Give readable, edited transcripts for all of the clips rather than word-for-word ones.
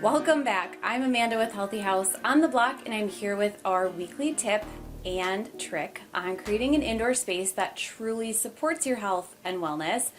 Welcome back. I'm Amanda with Healthy House on the Block, and I'm here with our weekly tip and trick on creating an indoor space that truly supports your health and wellness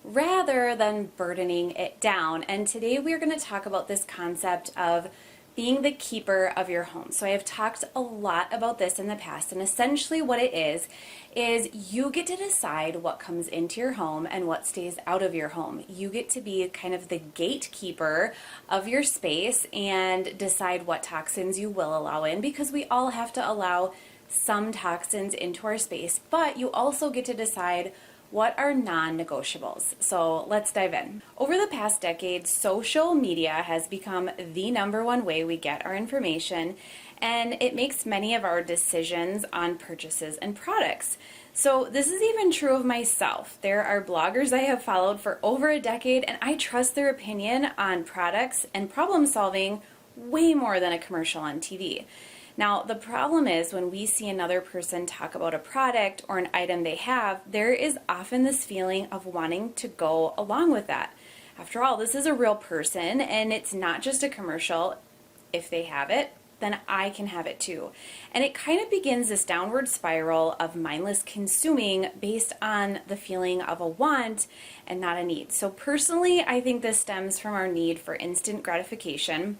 rather than burdening it down. And today we're going to talk about this concept of being the keeper of your home. So I have talked a lot about this in the past, and essentially what it is you get to decide what comes into your home and what stays out of your home. You get to be kind of the gatekeeper of your space and decide what toxins you will allow in, because we all have to allow some toxins into our space, but you also get to decide what are non-negotiables. So let's dive in. Over the past decade, social media has become the number one way we get our information, and it makes many of our decisions on purchases and products. So this is even true of myself. There are bloggers I have followed for over a decade, and I trust their opinion on products and problem solving way more than a commercial on TV. Now, the problem is when we see another person talk about a product or an item they have, there is often this feeling of wanting to go along with that. After all, this is a real person, and it's not just a commercial. If they have it, then I can have it too. And it kind of begins this downward spiral of mindless consuming based on the feeling of a want and not a need. So personally, I think this stems from our need for instant gratification.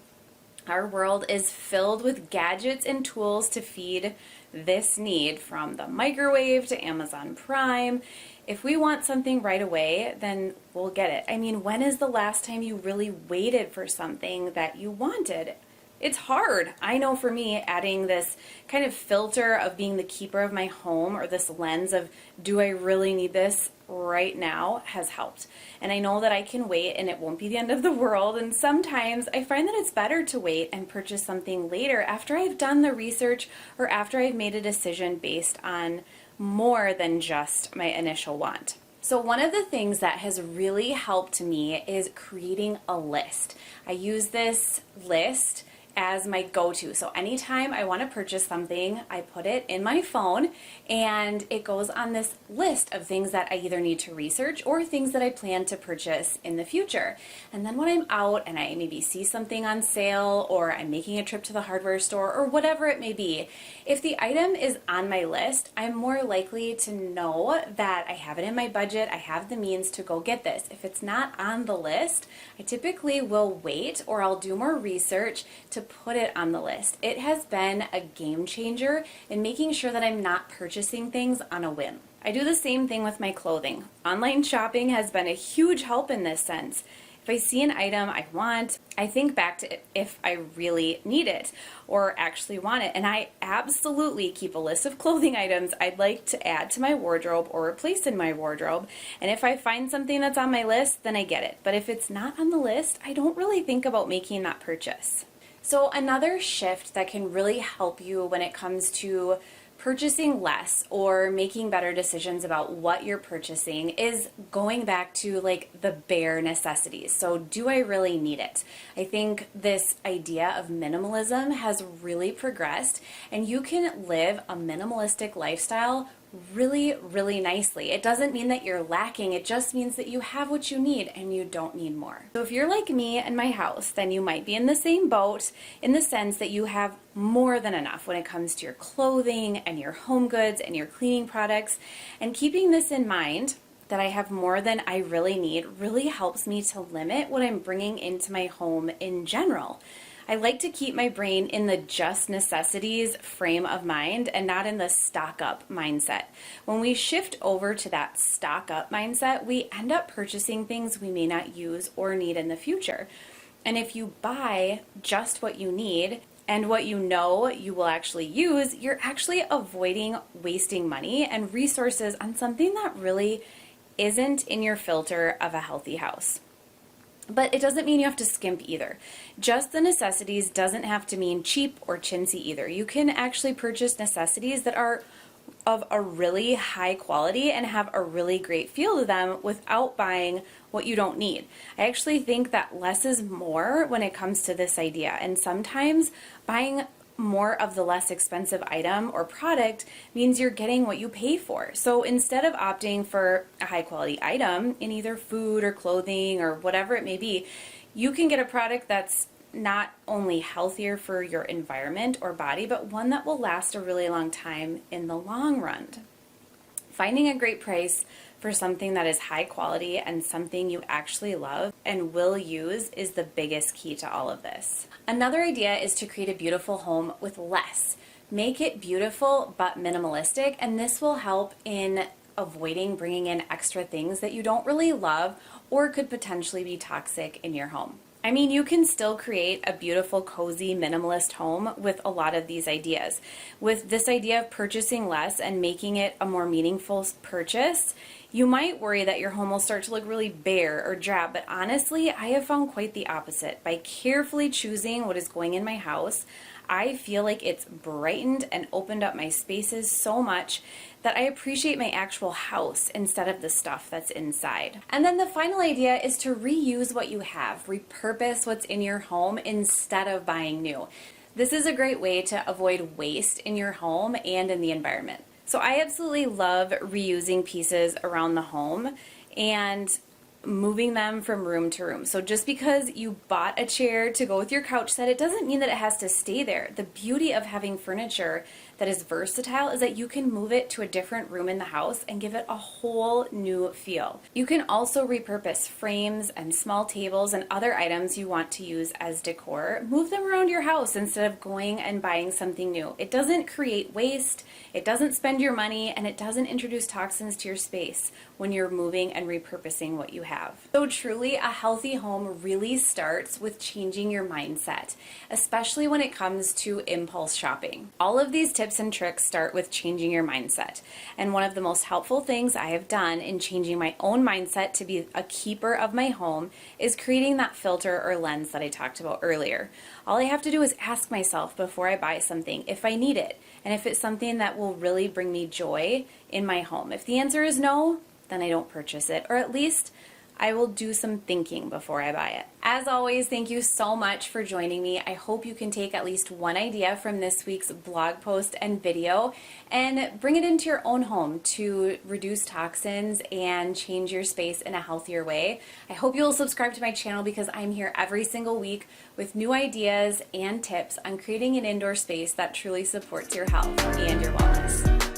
Our world is filled with gadgets and tools to feed this need, from the microwave to Amazon Prime. If we want something right away, then we'll get it. I mean, when is the last time you really waited for something that you wanted? It's hard. I know for me, adding this kind of filter of being the keeper of my home, or this lens of, do I really need this right now, has helped. And I know that I can wait and it won't be the end of the world. And sometimes I find that it's better to wait and purchase something later after I've done the research or after I've made a decision based on more than just my initial want. So one of the things that has really helped me is creating a list. I use this list as my go-to. So anytime I want to purchase something, I put it in my phone and it goes on this list of things that I either need to research or things that I plan to purchase in the future. And then when I'm out and I maybe see something on sale, or I'm making a trip to the hardware store, or whatever it may be, if the item is on my list, I'm more likely to know that I have it in my budget, I have the means to go get this. If it's not on the list, I typically will wait, or I'll do more research to put it on the list. It has been a game changer in making sure that I'm not purchasing things on a whim. I do the same thing with my clothing. Online shopping has been a huge help in this sense. If I see an item I want, I think back to if I really need it or actually want it. And I absolutely keep a list of clothing items I'd like to add to my wardrobe or replace in my wardrobe. And if I find something that's on my list, then I get it. But if it's not on the list, I don't really think about making that purchase. So another shift that can really help you when it comes to purchasing less or making better decisions about what you're purchasing is going back to like the bare necessities. So do I really need it? I think this idea of minimalism has really progressed, and you can live a minimalistic lifestyle really, really nicely. It doesn't mean that you're lacking. It just means that you have what you need and you don't need more. So if you're like me and my house, then you might be in the same boat in the sense that you have more than enough when it comes to your clothing and your home goods and your cleaning products. And keeping this in mind, that I have more than I really need, really helps me to limit what I'm bringing into my home in general. I like to keep my brain in the just necessities frame of mind and not in the stock up mindset. When we shift over to that stock up mindset, we end up purchasing things we may not use or need in the future. And if you buy just what you need and what you know you will actually use, you're actually avoiding wasting money and resources on something that really isn't in your filter of a healthy house. But it doesn't mean you have to skimp either. Just the necessities doesn't have to mean cheap or chintzy either. You can actually purchase necessities that are of a really high quality and have a really great feel to them without buying what you don't need. I actually think that less is more when it comes to this idea. And sometimes buying more of the less expensive item or product means you're getting what you pay for. So instead of opting for a high quality item in either food or clothing or whatever it may be, you can get a product that's not only healthier for your environment or body, but one that will last a really long time in the long run. Finding a great price for something that is high quality and something you actually love and will use is the biggest key to all of this. Another idea is to create a beautiful home with less. Make it beautiful but minimalistic, and this will help in avoiding bringing in extra things that you don't really love or could potentially be toxic in your home. I mean, you can still create a beautiful, cozy, minimalist home with a lot of these ideas. With this idea of purchasing less and making it a more meaningful purchase, you might worry that your home will start to look really bare or drab, but honestly, I have found quite the opposite. By carefully choosing what is going in my house, I feel like it's brightened and opened up my spaces so much that I appreciate my actual house instead of the stuff that's inside. And then the final idea is to reuse what you have, repurpose what's in your home instead of buying new. This is a great way to avoid waste in your home and in the environment. So I absolutely love reusing pieces around the home and moving them from room to room. So just because you bought a chair to go with your couch set, it doesn't mean that it has to stay there. The beauty of having furniture that is versatile is that you can move it to a different room in the house and give it a whole new feel. You can also repurpose frames and small tables and other items you want to use as decor. Move them around your house instead of going and buying something new. It doesn't create waste, it doesn't spend your money, and it doesn't introduce toxins to your space when you're moving and repurposing what you have. So truly, a healthy home really starts with changing your mindset, especially when it comes to impulse shopping. All of these tips and tricks start with changing your mindset. And one of the most helpful things I have done in changing my own mindset to be a keeper of my home is creating that filter or lens that I talked about earlier. All I have to do is ask myself before I buy something if I need it and if it's something that will really bring me joy in my home. If the answer is no, then I don't purchase it, or at least I will do some thinking before I buy it. As always, thank you so much for joining me. I hope you can take at least one idea from this week's blog post and video and bring it into your own home to reduce toxins and change your space in a healthier way. I hope you'll subscribe to my channel because I'm here every single week with new ideas and tips on creating an indoor space that truly supports your health and your wellness.